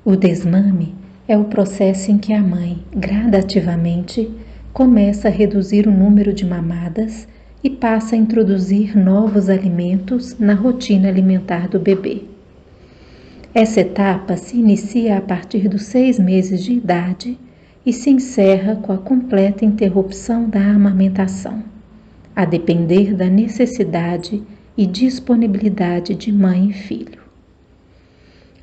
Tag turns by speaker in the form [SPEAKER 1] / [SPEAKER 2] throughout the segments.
[SPEAKER 1] O desmame é o processo em que a mãe, gradativamente, começa a reduzir o número de mamadas e passa a introduzir novos alimentos na rotina alimentar do bebê. Essa etapa se inicia a partir dos 6 meses de idade e se encerra com a completa interrupção da amamentação, a depender da necessidade e disponibilidade de mãe e filho.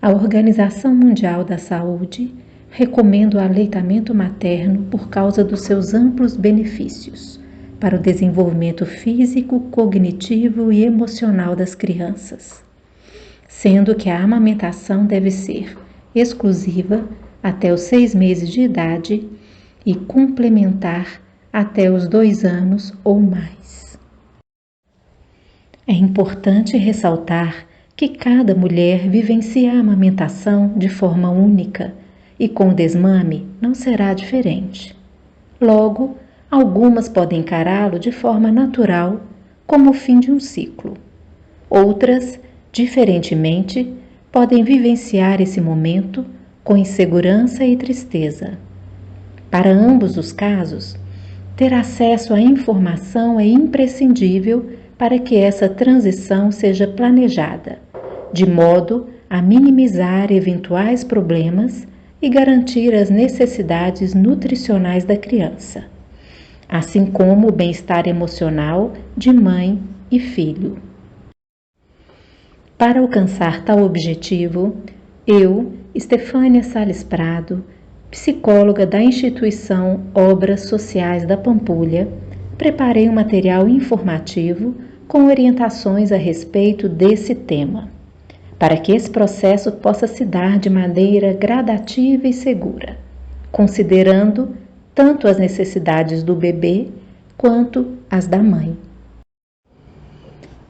[SPEAKER 1] A Organização Mundial da Saúde recomenda o aleitamento materno por causa dos seus amplos benefícios para o desenvolvimento físico, cognitivo e emocional das crianças, sendo que a amamentação deve ser exclusiva até os 6 meses de idade e complementar até os 2 anos ou mais. É importante ressaltar que cada mulher vivencia a amamentação de forma única e com o desmame não será diferente. Logo, algumas podem encará-lo de forma natural, como o fim de um ciclo. Outras, diferentemente, podem vivenciar esse momento com insegurança e tristeza. Para ambos os casos, ter acesso à informação é imprescindível para que essa transição seja planejada, de modo a minimizar eventuais problemas e garantir as necessidades nutricionais da criança, assim como o bem-estar emocional de mãe e filho. Para alcançar tal objetivo, eu, Estefânia Sales Prado, psicóloga da instituição Obras Sociais da Pampulha, preparei um material informativo com orientações a respeito desse tema, para que esse processo possa se dar de maneira gradativa e segura, considerando tanto as necessidades do bebê quanto as da mãe.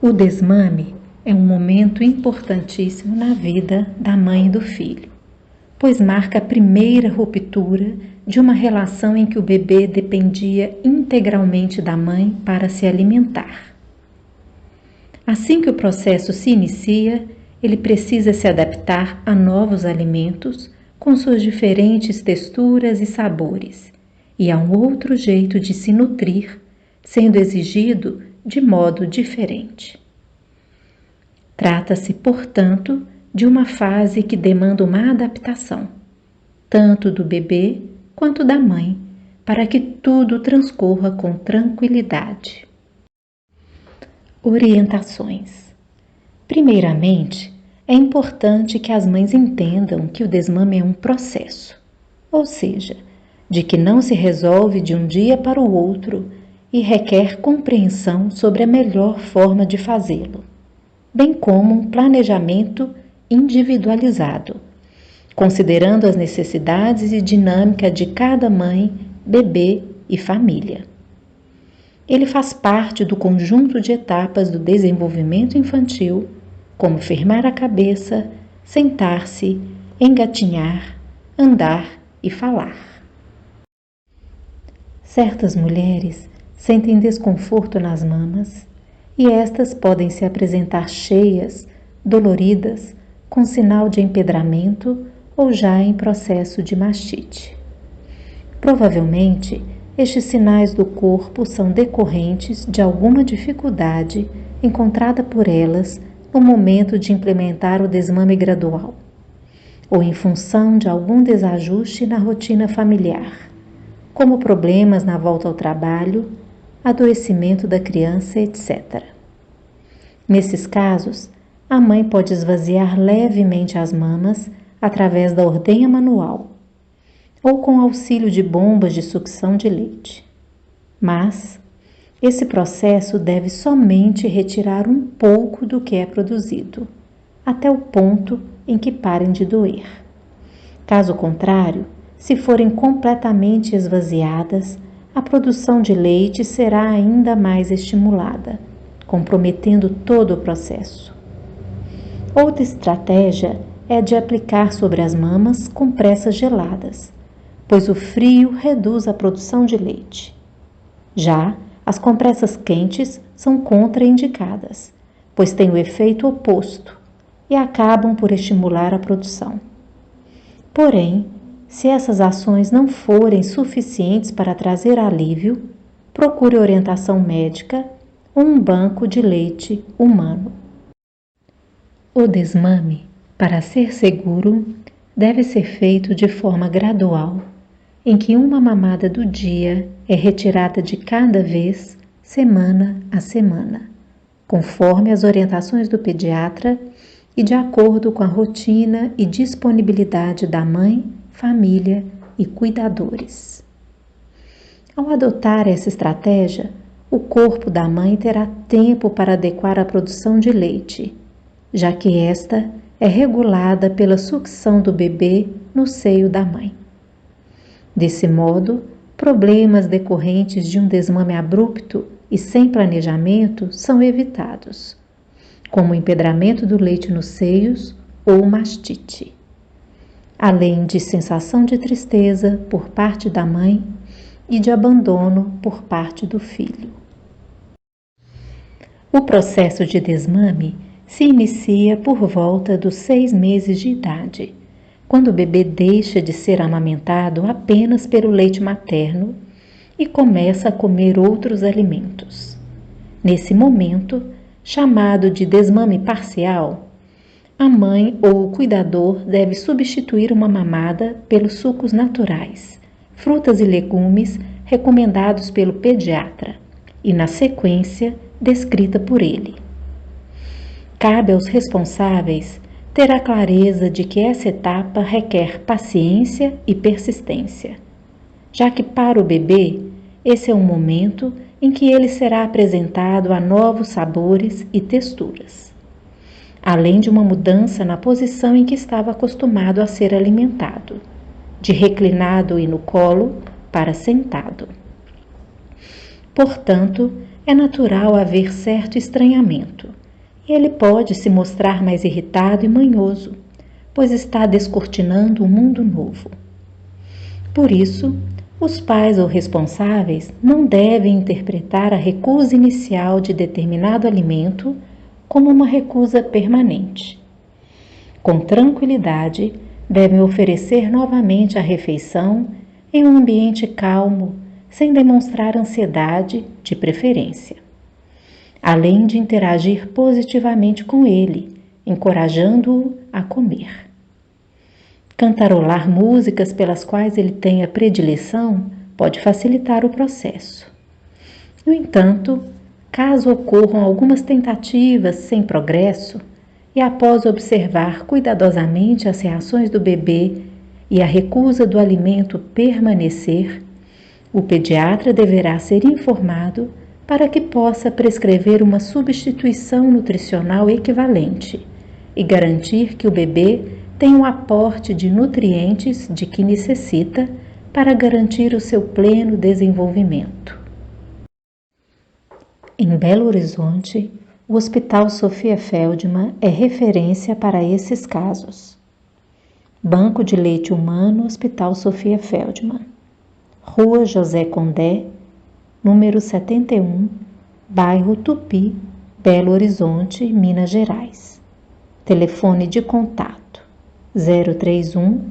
[SPEAKER 1] O desmame é um momento importantíssimo na vida da mãe e do filho, pois marca a primeira ruptura de uma relação em que o bebê dependia integralmente da mãe para se alimentar. Assim que o processo se inicia, ele precisa se adaptar a novos alimentos com suas diferentes texturas e sabores, e a um outro jeito de se nutrir, sendo exigido de modo diferente. Trata-se, portanto, de uma fase que demanda uma adaptação, tanto do bebê quanto da mãe, para que tudo transcorra com tranquilidade. Orientações. Primeiramente, é importante que as mães entendam que o desmame é um processo, ou seja, de que não se resolve de um dia para o outro e requer compreensão sobre a melhor forma de fazê-lo, bem como um planejamento individualizado, considerando as necessidades e dinâmica de cada mãe, bebê e família. Ele faz parte do conjunto de etapas do desenvolvimento infantil, como firmar a cabeça, sentar-se, engatinhar, andar e falar. Certas mulheres sentem desconforto nas mamas e estas podem se apresentar cheias, doloridas, com sinal de empedramento ou já em processo de mastite. Provavelmente, estes sinais do corpo são decorrentes de alguma dificuldade encontrada por elas no momento de implementar o desmame gradual, ou em função de algum desajuste na rotina familiar, como problemas na volta ao trabalho, adoecimento da criança, etc. Nesses casos, a mãe pode esvaziar levemente as mamas através da ordenha manual ou com auxílio de bombas de sucção de leite. Mas esse processo deve somente retirar um pouco do que é produzido, até o ponto em que parem de doer. Caso contrário, se forem completamente esvaziadas, a produção de leite será ainda mais estimulada, comprometendo todo o processo. Outra estratégia é de aplicar sobre as mamas compressas geladas, pois o frio reduz a produção de leite. Já as compressas quentes são contraindicadas, pois têm o efeito oposto e acabam por estimular a produção. Porém, se essas ações não forem suficientes para trazer alívio, procure orientação médica ou um banco de leite humano. O desmame, para ser seguro, deve ser feito de forma gradual, em que uma mamada do dia é retirada de cada vez, semana a semana, conforme as orientações do pediatra e de acordo com a rotina e disponibilidade da mãe, família e cuidadores. Ao adotar essa estratégia, o corpo da mãe terá tempo para adequar a produção de leite, já que esta é regulada pela sucção do bebê no seio da mãe. Desse modo, problemas decorrentes de um desmame abrupto e sem planejamento são evitados, como o empedramento do leite nos seios ou mastite, além de sensação de tristeza por parte da mãe e de abandono por parte do filho. O processo de desmame se inicia por volta dos 6 meses de idade, quando o bebê deixa de ser amamentado apenas pelo leite materno e começa a comer outros alimentos. Nesse momento, chamado de desmame parcial, a mãe ou o cuidador deve substituir uma mamada pelos sucos naturais, frutas e legumes recomendados pelo pediatra e, na sequência, descrita por ele. Cabe aos responsáveis ter a clareza de que essa etapa requer paciência e persistência, já que para o bebê esse é um momento em que ele será apresentado a novos sabores e texturas, além de uma mudança na posição em que estava acostumado a ser alimentado, de reclinado e no colo para sentado. Portanto, é natural haver certo estranhamento, e ele pode se mostrar mais irritado e manhoso, pois está descortinando um mundo novo. Por isso, os pais ou responsáveis não devem interpretar a recusa inicial de determinado alimento como uma recusa permanente. Com tranquilidade, devem oferecer novamente a refeição em um ambiente calmo, sem demonstrar ansiedade, de preferência, além de interagir positivamente com ele, encorajando-o a comer. Cantarolar músicas pelas quais ele tenha predileção pode facilitar o processo. No entanto, caso ocorram algumas tentativas sem progresso, e após observar cuidadosamente as reações do bebê e a recusa do alimento permanecer, o pediatra deverá ser informado para que possa prescrever uma substituição nutricional equivalente e garantir que o bebê tem o aporte de nutrientes de que necessita para garantir o seu pleno desenvolvimento. Em Belo Horizonte, o Hospital Sofia Feldman é referência para esses casos. Banco de Leite Humano, Hospital Sofia Feldman, Rua José Condé, número 71, bairro Tupi, Belo Horizonte, Minas Gerais. Telefone de contato 031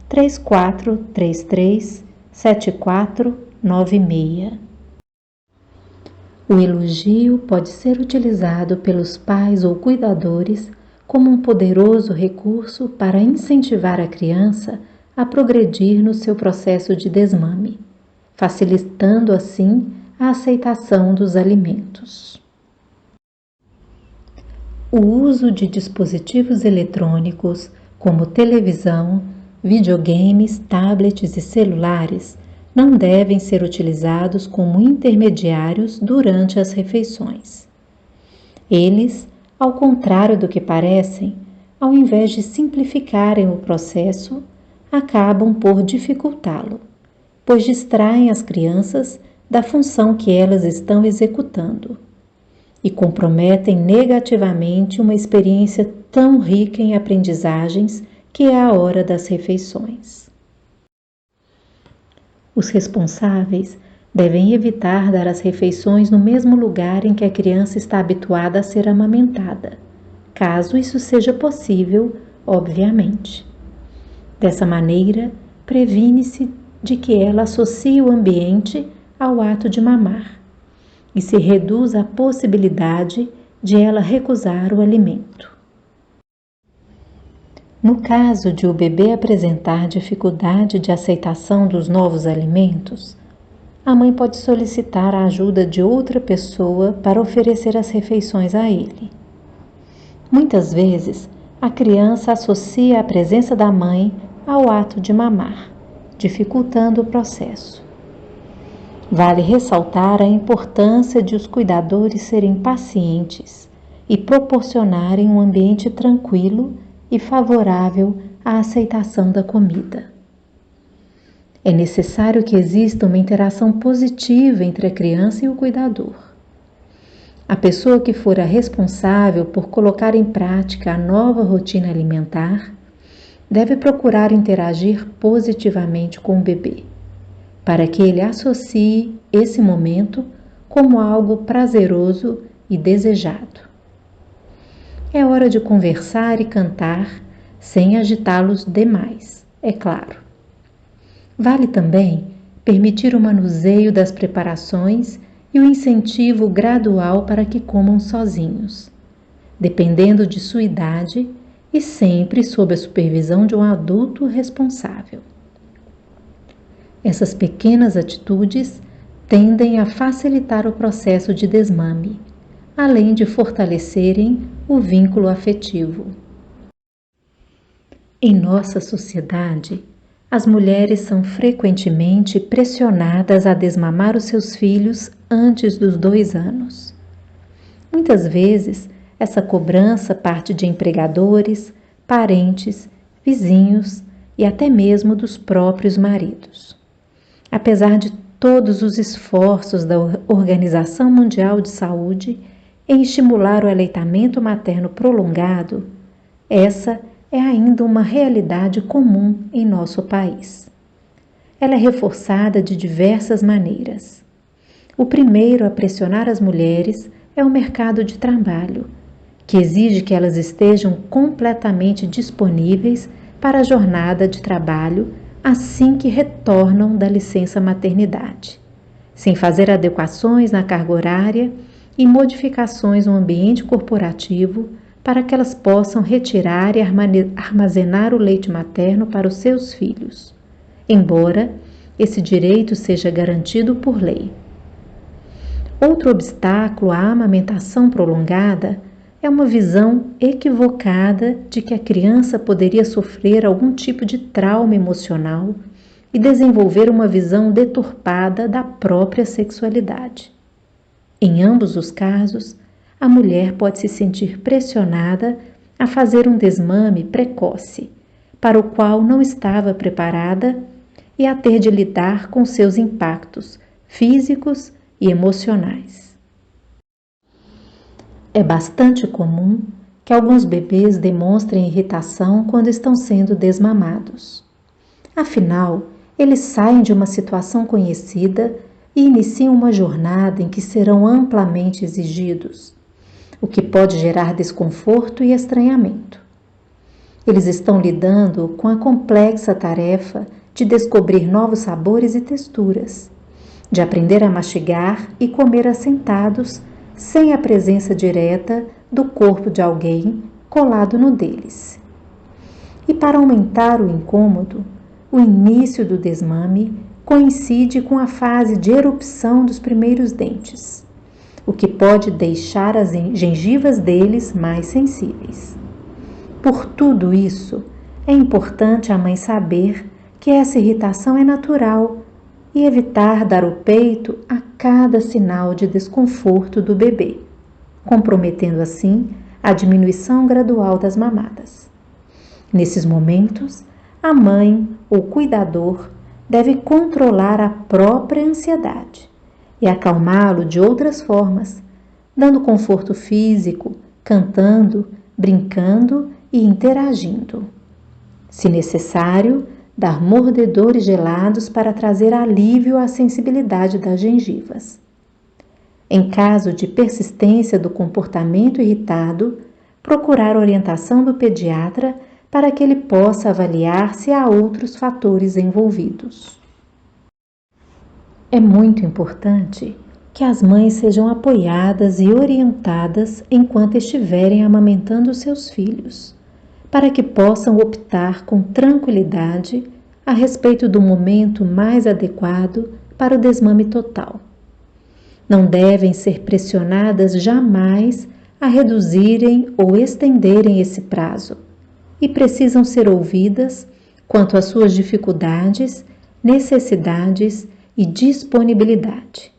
[SPEAKER 1] 3433 7496. O elogio pode ser utilizado pelos pais ou cuidadores como um poderoso recurso para incentivar a criança a progredir no seu processo de desmame, facilitando assim a aceitação dos alimentos. O uso de dispositivos eletrônicos, como televisão, videogames, tablets e celulares, não devem ser utilizados como intermediários durante as refeições. Eles, ao contrário do que parecem, ao invés de simplificarem o processo, acabam por dificultá-lo, pois distraem as crianças da função que elas estão executando e comprometem negativamente uma experiência tão rica em aprendizagens que é a hora das refeições. Os responsáveis devem evitar dar as refeições no mesmo lugar em que a criança está habituada a ser amamentada, caso isso seja possível, obviamente. Dessa maneira, previne-se de que ela associe o ambiente ao ato de mamar e se reduz a possibilidade de ela recusar o alimento. No caso de o bebê apresentar dificuldade de aceitação dos novos alimentos, a mãe pode solicitar a ajuda de outra pessoa para oferecer as refeições a ele. Muitas vezes, a criança associa a presença da mãe ao ato de mamar, dificultando o processo. Vale ressaltar a importância de os cuidadores serem pacientes e proporcionarem um ambiente tranquilo e favorável à aceitação da comida. É necessário que exista uma interação positiva entre a criança e o cuidador. A pessoa que for a responsável por colocar em prática a nova rotina alimentar deve procurar interagir positivamente com o bebê, para que ele associe esse momento como algo prazeroso e desejado. É hora de conversar e cantar sem agitá-los demais, é claro. Vale também permitir o manuseio das preparações e o incentivo gradual para que comam sozinhos, dependendo de sua idade e sempre sob a supervisão de um adulto responsável. Essas pequenas atitudes tendem a facilitar o processo de desmame, além de fortalecerem o vínculo afetivo. Em nossa sociedade, as mulheres são frequentemente pressionadas a desmamar os seus filhos antes dos 2 anos. Muitas vezes, essa cobrança parte de empregadores, parentes, vizinhos e até mesmo dos próprios maridos. Apesar de todos os esforços da Organização Mundial de Saúde em estimular o aleitamento materno prolongado, essa é ainda uma realidade comum em nosso país. Ela é reforçada de diversas maneiras. O primeiro a pressionar as mulheres é o mercado de trabalho, que exige que elas estejam completamente disponíveis para a jornada de trabalho assim que retornam da licença maternidade, sem fazer adequações na carga horária e modificações no ambiente corporativo para que elas possam retirar e armazenar o leite materno para os seus filhos, embora esse direito seja garantido por lei. Outro obstáculo à amamentação prolongada é uma visão equivocada de que a criança poderia sofrer algum tipo de trauma emocional e desenvolver uma visão deturpada da própria sexualidade. Em ambos os casos, a mulher pode se sentir pressionada a fazer um desmame precoce, para o qual não estava preparada e a ter de lidar com seus impactos físicos e emocionais. É bastante comum que alguns bebês demonstrem irritação quando estão sendo desmamados. Afinal, eles saem de uma situação conhecida e iniciam uma jornada em que serão amplamente exigidos, o que pode gerar desconforto e estranhamento. Eles estão lidando com a complexa tarefa de descobrir novos sabores e texturas, de aprender a mastigar e comer assentados sem a presença direta do corpo de alguém colado no deles. E para aumentar o incômodo, o início do desmame coincide com a fase de erupção dos primeiros dentes, o que pode deixar as gengivas deles mais sensíveis. Por tudo isso, é importante a mãe saber que essa irritação é natural e evitar dar o peito a cada sinal de desconforto do bebê, comprometendo assim a diminuição gradual das mamadas. Nesses momentos, a mãe ou cuidador deve controlar a própria ansiedade e acalmá-lo de outras formas, dando conforto físico, cantando, brincando e interagindo. Se necessário, dar mordedores gelados para trazer alívio à sensibilidade das gengivas. Em caso de persistência do comportamento irritado, procurar orientação do pediatra para que ele possa avaliar se há outros fatores envolvidos. É muito importante que as mães sejam apoiadas e orientadas enquanto estiverem amamentando seus filhos, para que possam optar com tranquilidade a respeito do momento mais adequado para o desmame total. Não devem ser pressionadas jamais a reduzirem ou estenderem esse prazo e precisam ser ouvidas quanto às suas dificuldades, necessidades e disponibilidade.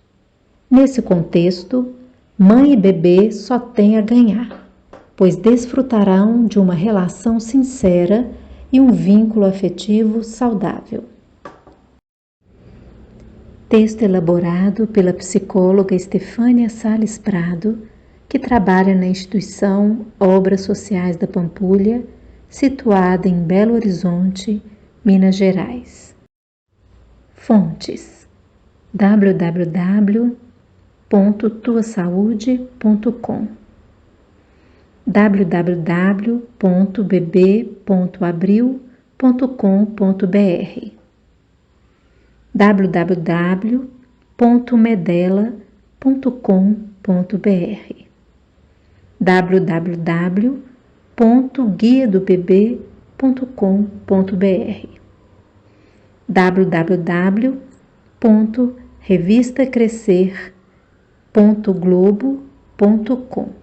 [SPEAKER 1] Nesse contexto, mãe e bebê só têm a ganhar, pois desfrutarão de uma relação sincera e um vínculo afetivo saudável. Texto elaborado pela psicóloga Estefânia Sales Prado, que trabalha na instituição Obras Sociais da Pampulha, situada em Belo Horizonte, Minas Gerais. Fontes: www.tuasaude.com, www.bb.abril.com.br, www.medela.com.br, www.guiadobebê.com.br, www.revistacrescer.globo.com.